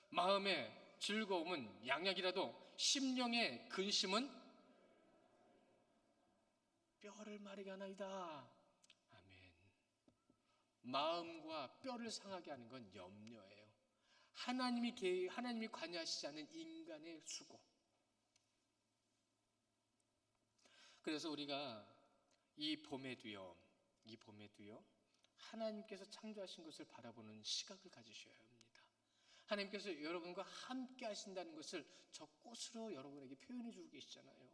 마음의 즐거움은 양약이라도 심령의 근심은 뼈를 마르게 하나이다. 아멘. 마음과 뼈를 상하게 하는 건 염려예요. 하나님이 관여하시지 않는 인간의 수고. 그래서 우리가 이 봄에도요, 하나님께서 창조하신 것을 바라보는 시각을 가지셔야 합니다. 하나님께서 여러분과 함께 하신다는 것을 저 꽃으로 여러분에게 표현해 주고 계시잖아요.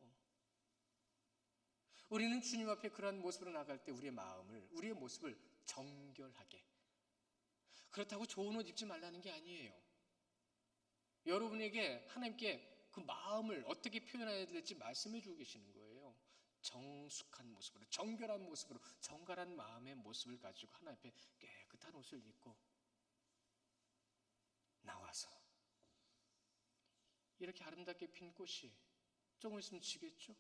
우리는 주님 앞에 그러한 모습으로 나갈 때 우리의 모습을 정결하게. 그렇다고 좋은 옷 입지 말라는 게 아니에요. 여러분에게 하나님께 그 마음을 어떻게 표현해야 될지 말씀해 주고 계시는 거예요. 정숙한 모습으로, 정결한 모습으로, 정갈한 마음의 모습을 가지고 하나님 앞에 깨끗한 옷을 입고 나와서 이렇게 아름답게 핀 꽃이 조금 있으면 지겠죠?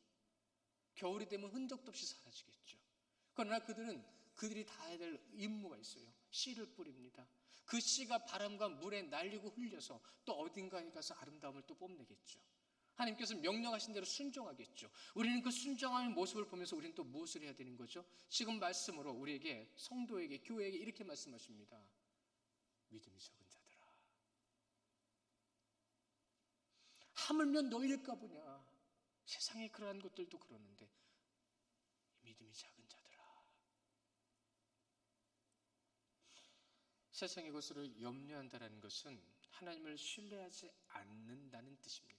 겨울이 되면 흔적도 없이 사라지겠죠. 그러나 그들이 다 해야 될 임무가 있어요. 씨를 뿌립니다. 그 씨가 바람과 물에 날리고 흘려서 또 어딘가에 가서 아름다움을 또 뽐내겠죠. 하나님께서 명령하신 대로 순종하겠죠. 우리는 그 순종하는 모습을 보면서 우리는 또 무엇을 해야 되는 거죠? 지금 말씀으로 우리에게, 성도에게, 교회에게 이렇게 말씀하십니다. 믿음이 적은 자들아, 하물며 너희일까 보냐. 세상에 그러한 것들도 그러는데 믿음이 작은 자들아. 세상의 것으로 염려한다는 것은 하나님을 신뢰하지 않는다는 뜻입니다.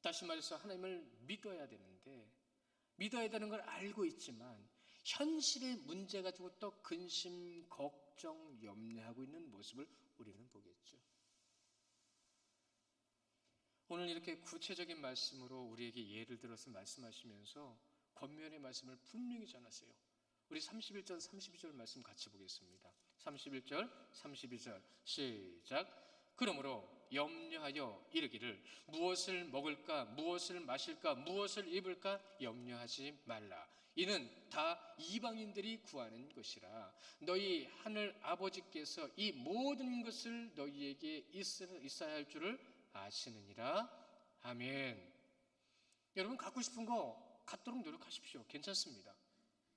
다시 말해서 하나님을 믿어야 되는데, 믿어야 되는 걸 알고 있지만 현실의 문제 가지고 또 근심, 걱정, 염려하고 있는 모습을 우리는 보겠죠. 오늘 이렇게 구체적인 말씀으로 우리에게 예를 들어서 말씀하시면서 권면의 말씀을 분명히 전하세요. 우리 31절, 32절 말씀 같이 보겠습니다. 31절, 32절 시작. 그러므로 염려하여 이르기를 무엇을 먹을까, 무엇을 마실까, 무엇을 입을까 염려하지 말라. 이는 다 이방인들이 구하는 것이라. 너희 하늘 아버지께서 이 모든 것을 너희에게 있어야 할 줄을 아시느니라. 아멘. 여러분 갖고 싶은 거 갖도록 노력하십시오. 괜찮습니다.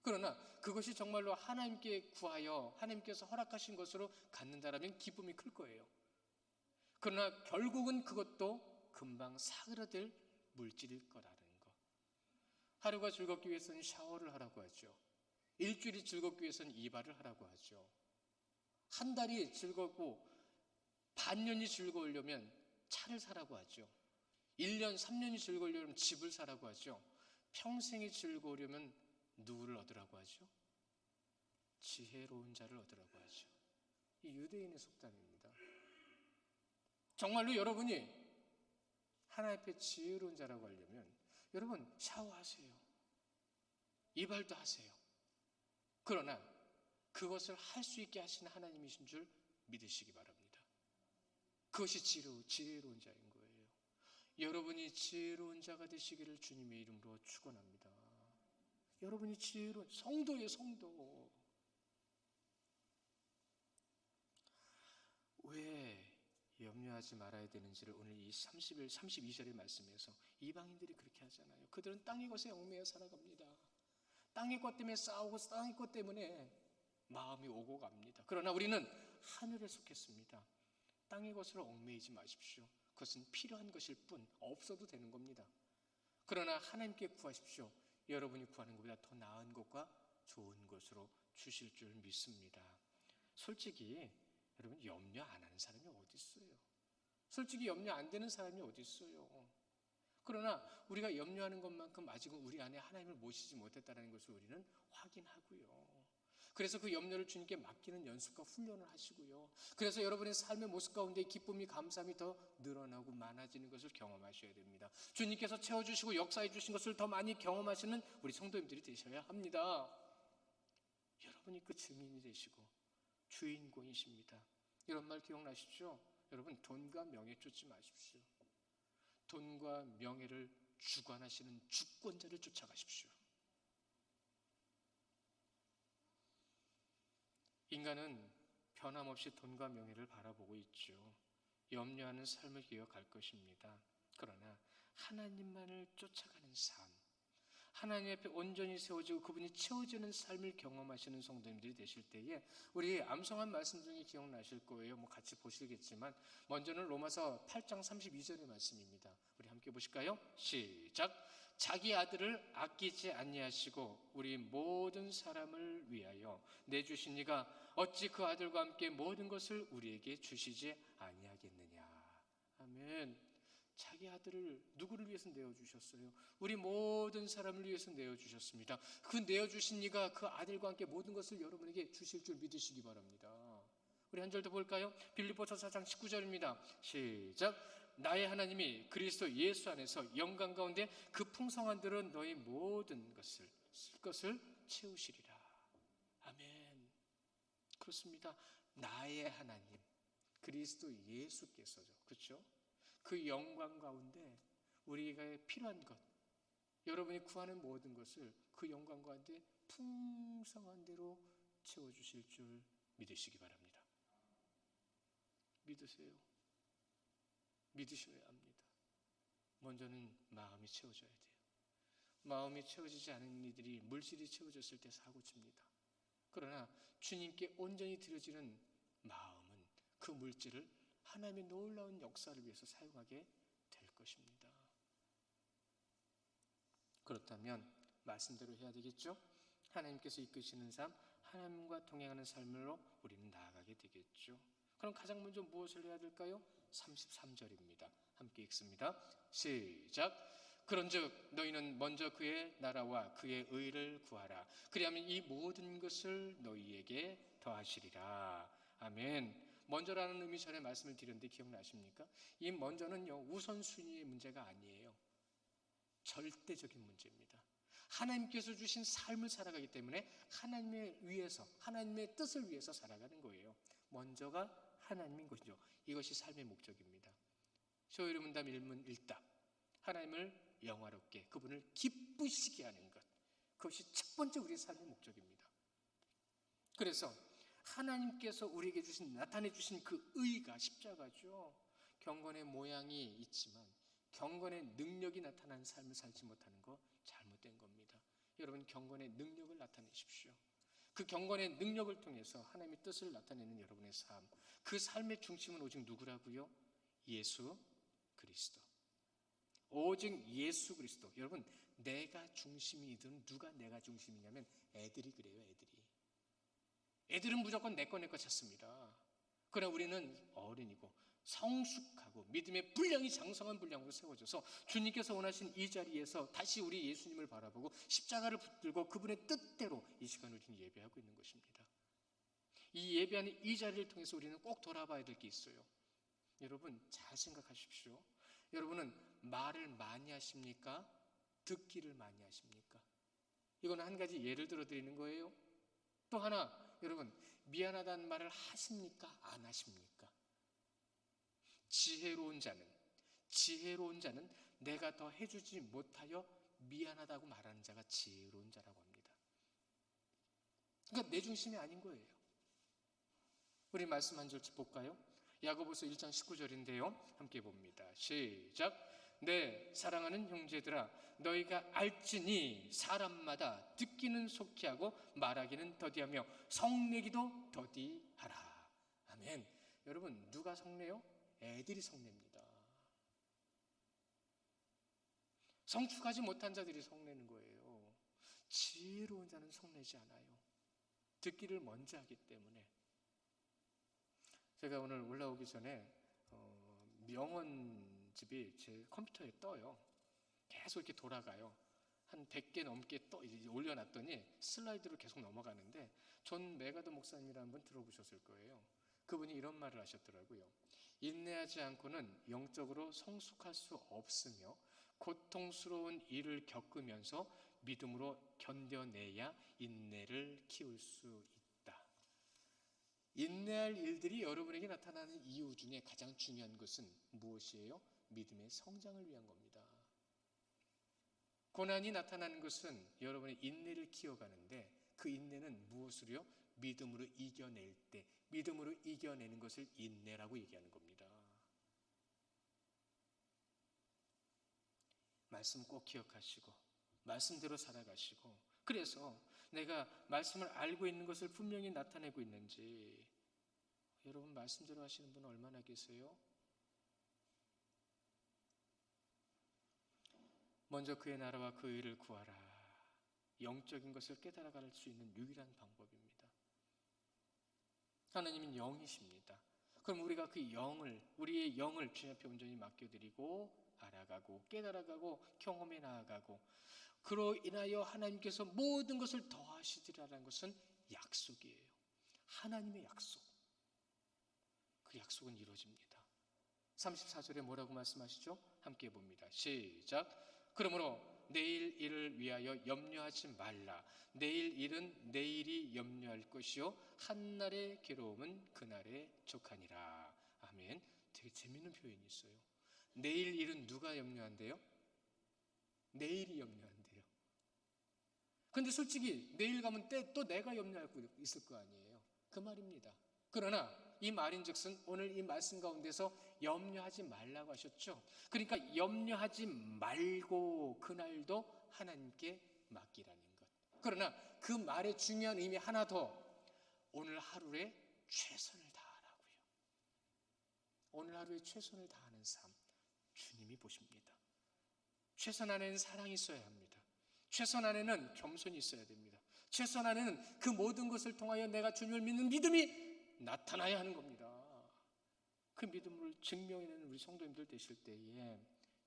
그러나 그것이 정말로 하나님께 구하여 하나님께서 허락하신 것으로 갖는다라면 기쁨이 클 거예요. 그러나 결국은 그것도 금방 사그라들 물질일 거라는 거. 하루가 즐겁기 위해서는 샤워를 하라고 하죠. 일주일이 즐겁기 위해서는 이발을 하라고 하죠. 한 달이 즐겁고 반년이 즐거우려면 차를 사라고 하죠. 1년, 3년이 즐거우려면 집을 사라고 하죠. 평생이 즐거우려면 누구를 얻으라고 하죠? 지혜로운 자를 얻으라고 하죠. 이 유대인의 속담입니다. 정말로 여러분이 하나님 앞에 지혜로운 자라고 하려면 여러분 샤워하세요. 이발도 하세요. 그러나 그것을 할 수 있게 하시는 하나님이신 줄 믿으시기 바랍니다. 그것이 지혜로운 자인 거예요. 여러분이 지혜로운 자가 되시기를 주님의 이름으로 축원합니다. 여러분이 지혜로운 성도예요, 성도. 왜 염려하지 말아야 되는지를 오늘 이 31, 32절의 말씀에서 이방인들이 그렇게 하잖아요. 그들은 땅의 것에 얽매여 살아갑니다. 땅의 것 때문에 싸우고 땅의 것 때문에 마음이 오고 갑니다. 그러나 우리는 하늘에 속했습니다. 땅의 것으로 얽매이지 마십시오. 그것은 필요한 것일 뿐 없어도 되는 겁니다. 그러나 하나님께 구하십시오. 여러분이 구하는 것보다 더 나은 것과 좋은 것으로 주실 줄 믿습니다. 솔직히 여러분 염려 안 하는 사람이 어디 있어요? 솔직히 염려 안 되는 사람이 어디 있어요? 그러나 우리가 염려하는 것만큼 아직은 우리 안에 하나님을 모시지 못했다는 것을 우리는 확인하고요. 그래서 그 염려를 주님께 맡기는 연습과 훈련을 하시고요. 그래서 여러분의 삶의 모습 가운데 기쁨이, 감사함이 더 늘어나고 많아지는 것을 경험하셔야 됩니다. 주님께서 채워주시고 역사해 주신 것을 더 많이 경험하시는 우리 성도님들이 되셔야 합니다. 여러분이 그 증인이 되시고 주인공이십니다. 이런 말 기억나시죠? 여러분 돈과 명예 쫓지 마십시오. 돈과 명예를 주관하시는 주권자를 쫓아가십시오. 인간은 변함없이 돈과 명예를 바라보고 있죠. 염려하는 삶을 기억할 것입니다. 그러나 하나님만을 쫓아가는 삶, 하나님 앞에 온전히 세워지고 그분이 채워지는 삶을 경험하시는 성도님들이 되실 때에 우리 암송한 말씀 중에 기억나실 거예요. 같이 보시겠지만 먼저는 로마서 8장 32절의 말씀입니다. 우리 함께 보실까요? 시작. 자기 아들을 아끼지 아니하시고 우리 모든 사람을 위하여 내주신 이가 어찌 그 아들과 함께 모든 것을 우리에게 주시지 아니하겠느냐. 아멘. 자기 아들을 누구를 위해서 내어주셨어요? 우리 모든 사람을 위해서 내어주셨습니다. 그 내어주신 이가 그 아들과 함께 모든 것을 여러분에게 주실 줄 믿으시기 바랍니다. 우리 한 절 더 볼까요? 빌립보서 4장 19절입니다. 시작. 나의 하나님이 그리스도 예수 안에서 영광 가운데 그 풍성한 대로 너희 모든 것을 쓸 것을 채우시리라. 아멘. 그렇습니다. 나의 하나님 그리스도 예수께서죠. 그렇죠? 그 영광 가운데 우리가 필요한 것, 여러분이 구하는 모든 것을 그 영광 가운데 풍성한 대로 채워주실 줄 믿으시기 바랍니다. 믿으세요. 믿으셔야 합니다. 먼저는 마음이 채워져야 돼요. 마음이 채워지지 않은 이들이 물질이 채워졌을 때 사고칩니다. 그러나 주님께 온전히 드려지는 마음은 그 물질을 하나님의 놀라운 역사를 위해서 사용하게 될 것입니다. 그렇다면 말씀대로 해야 되겠죠? 하나님께서 이끄시는 삶, 하나님과 동행하는 삶으로 우리는 나아가게 되겠죠. 그럼 가장 먼저 무엇을 해야 될까요? 33절입니다. 함께 읽습니다. 시작. 그런즉 너희는 먼저 그의 나라와 그의 의를 구하라. 그리하면 이 모든 것을 너희에게 더하시리라. 아멘. 먼저라는 의미 전에 말씀을 드렸는데 기억나십니까? 이 먼저는요, 우선순위의 문제가 아니에요. 절대적인 문제입니다. 하나님께서 주신 삶을 살아가기 때문에 하나님의 위해서, 하나님의 뜻을 위해서 살아가는 거예요. 먼저가 하나님인 것이죠. 이것이 삶의 목적입니다. 소요리 문답 일문일답. 하나님을 영화롭게, 그분을 기쁘시게 하는 것. 그것이 첫 번째 우리의 삶의 목적입니다. 그래서 하나님께서 우리에게 나타내 주신 그 의가 십자가죠. 경건의 모양이 있지만 경건의 능력이 나타난 삶을 살지 못하는 거 잘못된 겁니다. 여러분, 경건의 능력을 나타내십시오. 그 경건의 능력을 통해서 하나님의 뜻을 나타내는 여러분의 삶, 그 삶의 중심은 오직 누구라고요? 예수 그리스도. 오직 예수 그리스도. 여러분, 내가 중심이든 누가 내가 중심이냐면 애들이 그래요. 애들은 무조건 내 거 찾습니다. 그러나 우리는 어른이고 성숙하고 믿음의 분량이 장성한 분량으로 세워져서 주님께서 원하신 이 자리에서 다시 우리 예수님을 바라보고 십자가를 붙들고 그분의 뜻대로 이 시간 우리는 예배하고 있는 것입니다. 이 예배하는 이 자리를 통해서 우리는 꼭 돌아봐야 될 게 있어요. 여러분, 잘 생각하십시오. 여러분은 말을 많이 하십니까? 듣기를 많이 하십니까? 이건 한 가지 예를 들어 드리는 거예요. 또 하나, 여러분, 미안하다는 말을 하십니까? 안 하십니까? 지혜로운 자는 내가 더 해주지 못하여 미안하다고 말하는 자가 지혜로운 자라고 합니다. 그러니까 내 중심이 아닌 거예요. 우리 말씀 한 절씩 볼까요? 야고보서 1장 19절인데요. 함께 봅니다. 시작. 네, 사랑하는 형제들아, 너희가 알지니 사람마다 듣기는 속히 하고 말하기는 더디하며 성내기도 더디하라. 아멘. 여러분, 누가 성내요? 애들이 성냅니다. 성숙하지 못한 자들이 성내는 거예요. 지혜로운 자는 성내지 않아요. 듣기를 먼저 하기 때문에. 제가 오늘 올라오기 전에 명언집이 제 컴퓨터에 떠요. 계속 이렇게 돌아가요. 한 100개 넘게 이제 올려놨더니 슬라이드로 계속 넘어가는데 존 메가더 목사님이라는 분 들어보셨을 거예요. 그분이 이런 말을 하셨더라고요. 인내하지 않고는 영적으로 성숙할 수 없으며 고통스러운 일을 겪으면서 믿음으로 견뎌내야 인내를 키울 수 있다. 인내할 일들이 여러분에게 나타나는 이유 중에 가장 중요한 것은 무엇이에요? 믿음의 성장을 위한 겁니다. 고난이 나타나는 것은 여러분의 인내를 키워가는데 그 인내는 무엇으로요? 믿음으로 이겨낼 때, 믿음으로 이겨내는 것을 인내라고 얘기하는 겁니다. 말씀 꼭 기억하시고 말씀대로 살아가시고, 그래서 내가 말씀을 알고 있는 것을 분명히 나타내고 있는지, 여러분 말씀대로 하시는 분 얼마나 계세요? 먼저 그의 나라와 그 의를 구하라. 영적인 것을 깨달아갈 수 있는 유일한 방법입니다. 하나님은 영이십니다. 그럼 우리가 그 영을, 우리의 영을 주님 앞에 온전히 맡겨드리고 알아가고 깨달아가고 경험해 나아가고, 그로 인하여 하나님께서 모든 것을 더하시리라는 것은 약속이에요. 하나님의 약속. 그 약속은 이루어집니다. 34절에 뭐라고 말씀하시죠? 함께 봅니다. 시작. 그러므로 내일 일을 위하여 염려하지 말라. 내일 일은 내일이 염려할 것이요 한날의 괴로움은 그날에 족하니라. 아멘. 되게 재밌는 표현이 있어요. 내일 일은 누가 염려한대요? 내일이 염려한대요. 근데 솔직히 내일 가면 또 내가 염려하고 있을 거 아니에요. 그 말입니다. 그러나 이 말인즉슨 오늘 이 말씀 가운데서 염려하지 말라고 하셨죠. 그러니까 염려하지 말고 그날도 하나님께 맡기라는 것. 그러나 그 말의 중요한 의미 하나 더, 오늘 하루에 최선을 다하라고요. 오늘 하루에 최선을 다하는 삶, 주님이 보십니다. 최선 안에는 사랑이 있어야 합니다. 최선 안에는 겸손이 있어야 됩니다. 최선 안에는 그 모든 것을 통하여 내가 주님을 믿는 믿음이 나타나야 하는 겁니다. 그 믿음을 증명해내는 우리 성도님들 되실 때에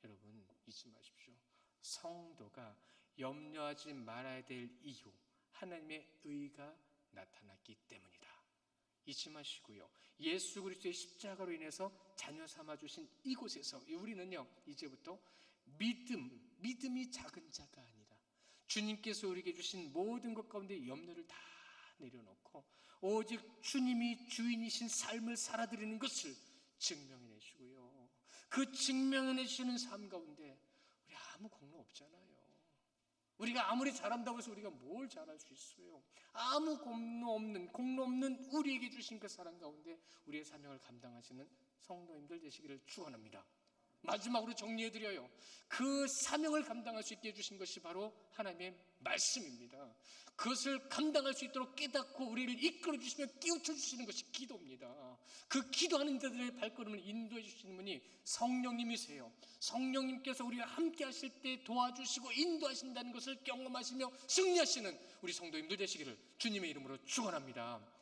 여러분 잊지 마십시오. 성도가 염려하지 말아야 될 이유, 하나님의 의가 나타났기 때문이다. 잊지 마시고요. 예수 그리스도의 십자가로 인해서 자녀 삼아주신 이곳에서 우리는요 이제부터 믿음이 작은 자가 아니라 주님께서 우리에게 주신 모든 것 가운데 염려를 다 내려놓고 오직 주님이 주인이신 삶을 살아드리는 것을 증명해내시고요. 그 증명해내시는 삶 가운데 우리 아무 공로 없잖아요. 우리가 아무리 잘한다고 해서 우리가 뭘 잘할 수 있어요? 아무 공로 없는 우리에게 주신 그 사랑 가운데 우리의 사명을 감당하시는 성도님들 되시기를 축원합니다. 마지막으로 정리해드려요. 그 사명을 감당할 수 있게 해주신 것이 바로 하나님의 말씀입니다. 그것을 감당할 수 있도록 깨닫고 우리를 이끌어 주시며 깨우쳐 주시는 것이 기도입니다. 그 기도하는 자들의 발걸음을 인도해 주시는 분이 성령님이세요. 성령님께서 우리와 함께 하실 때 도와주시고 인도하신다는 것을 경험하시며 승리하시는 우리 성도님들 되시기를 주님의 이름으로 축원합니다.